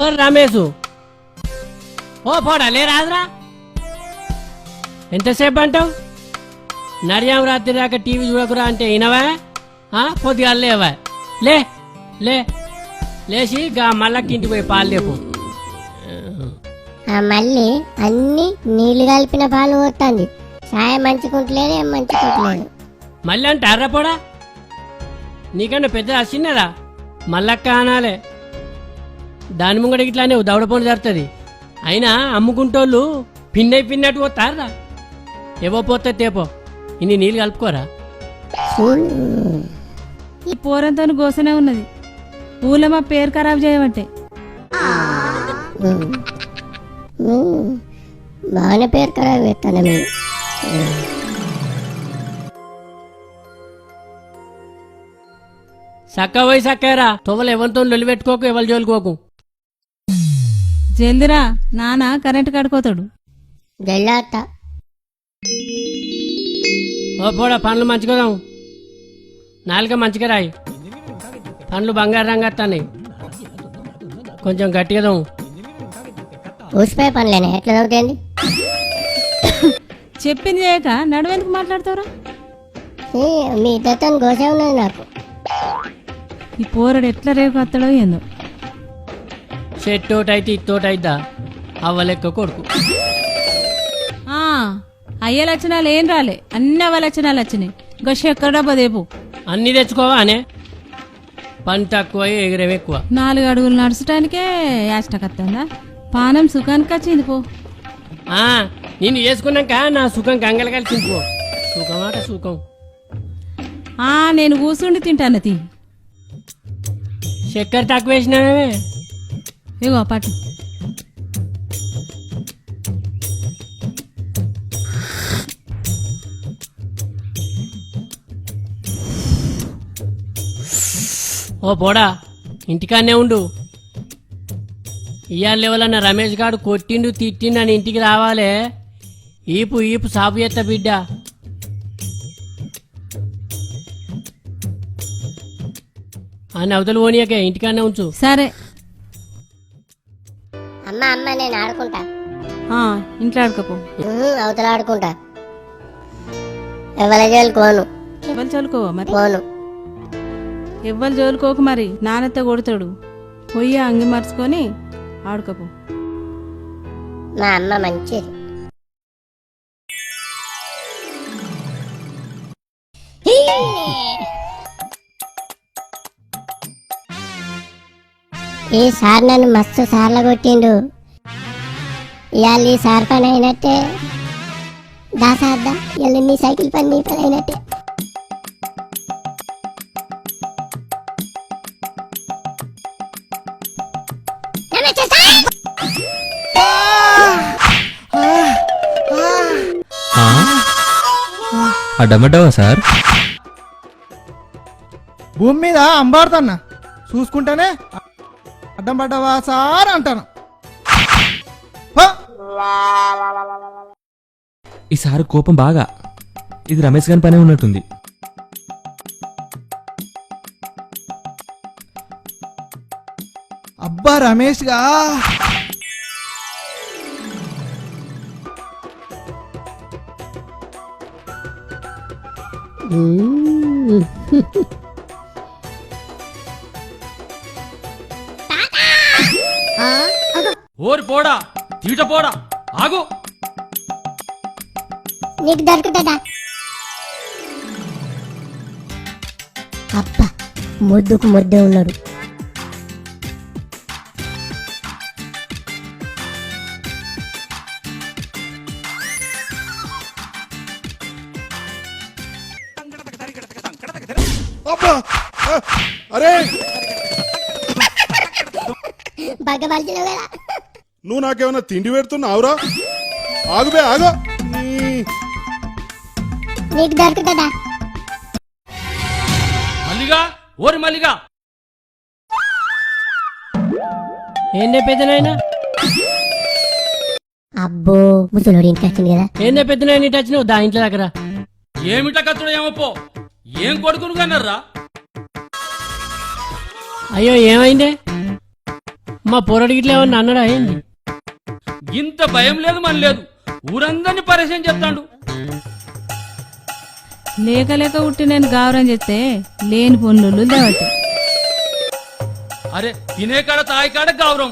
రమేష్ ఓ పోడా లే రాదురా ఎంతసేపు అంటావు నడియాం రాత్రి దాకా టీవీ చూడకురా అంటే వినవా పొద్దుగా లేవా లే లే లేచి గా మళ్ళకి ఇంటికి పోయి పాలు లేపు మళ్ళీ అన్ని నీళ్లు కలిపిన పాలు పోతుంది చాయ మంచుకుంటలేదు ఏం మంచుకుంటలేదు మళ్ళీ అంటే అర్రపోడా నీకన్నా పెద్ద చిన్నదా మళ్ళక్క అనాలే దాని ముంగడ ఇట్లానే దవడపోని జరుగుతుంది అయినా అమ్ముకుంటోళ్ళు పిన్నట్టు పోతారా ఏవో పోతే తేపో ఇన్ని నీళ్ళు కలుపుకోరా ఈ పోరంతో గోసనే ఉన్నది ఊళ్ళో మా పేరు ఖరాబ్ చేయమంటే బాగానే పేరు ఖరాబ్ చేస్తాను మీరు సక్క పోయి సక్కరా తొవ్వలు ఎవరితో లొల్లి పెట్టుకోకు ఎవరు జోలుకోకు జల్దిరా నాన్న కరెంటు కడుకోతాడు జల్లాత ఓ పోడా పండ్లు మంచిగదాం నాలుక మంచిగా రాయి పండ్లు బంగారు రంగు వస్తున్నాయి కొంచెం గట్టిగదాం ఊసిపోయే పనులేనే ఎట్లా దొరుకుతుంది చెప్పింది చేయక నడువెందుకు మాట్లాడతావురా మీ ఇద్దరితో గోసే ఉన్నది నాకు ఈ పోరడు ఎట్లా రేపు వస్తాడో ఏందో చెట్టోటైతే ఇత్తోటైద్దా అవ్వలెక్క కొడుకు అయ్య లక్షణాలు ఏం రాలే అన్ని అవ్వ లక్షణాలు వచ్చినాయి గొష ఎక్కడ డబ్బా దేపు అన్ని తెచ్చుకోవా అనే పని తక్కువ ఎగిరేం ఎక్కువ 4 అడుగులు నడచడానికే యాష్టకత్తందా పానం సుఖానికి వచ్చింది పో నేను చేసుకున్నాక నా సుఖం గంగలు కలిసింది పో సుఖమాట సుఖం నేను కూర్చుండి తింటాను తీ చక్కెర తక్కువ వేసినావే ఇగో పట్టు ఓ పోడా ఇంటికాన్నే ఉండు ఇవాళ ఎవరన్న రమేష్ గారు కొట్టిండు తిట్టిండు అని ఇంటికి రావాలే ఈపు సాపు ఎత్త బిడ్డ అని అవతలు పోనీయకే ఇంటికాన్నే ఉంచు సరే అమ్మ నేను ఆడుకుంటా ఇంట్లో ఆడుకోపో అవతల ఆడుకుంటా ఎవరి జోలుకోను ఎవరు చదువుకోవా మరి పోను ఎవ్వరు జోలుకోకు మరి నాన్నతో కొడతాడు పోయి అంగి మర్చుకొని ఆడుకోపో మా అమ్మ మంచిది ఈ సార్ నన్ను మస్తు సార్లు కొట్టిండు ఇవాళ ఈ సార్ పని అయినట్టే దాసాద్దా ఇవాళ నీ సైకిల్ పని నీ పని అయినట్టే అడ్డమడ్డావా సార్ భూమి మీద అంబాడుతున్నా చూసుకుంటానే అడ్డం పడ్డావా సార్ అంటాను ఈసారి కోపం బాగా ఇది రమేష్ గారి పనే ఉన్నట్టుంది అబ్బా రమేష్ గా ఓరి పోడా తీట పోడా ఆగు నీకు దొరుకుతుందా అబ్బా ముద్దుకు ముద్దే ఉన్నాడు అరే బాగా బాల్చిన కదా నువ్వు నాకేమన్నా తిండి పెడుతున్నావురా ఆగుబే ఆగు నీకు దొరుకుతుందా మల్లిగా ఓరి మల్లిగా ఏందే పెద్దనైనా అబ్బో ముసలోడు ఇంటికి వచ్చింది కదా ఏందే పెద్దనైనా ఇటు వచ్చినావు దా ఇంట్లో దగ్గర ఏమిట్లా కత్తుడు ఏమప్పో ఏం కొడుకును కన్నారా అయ్యో ఏమైందే మా పొరడి గిట్ల ఏమన్నా అన్నాడా ఏంది? ఇంత భయం లేదు మన లేదు, ఊరందరినీ పరిచయం చెప్తాడు. లేక లేక ఉట్టి నేను గావరం చేస్తే లేని పొన్నులు దేవట. అరే తినే కాడ తాయి కాడ గౌరవం,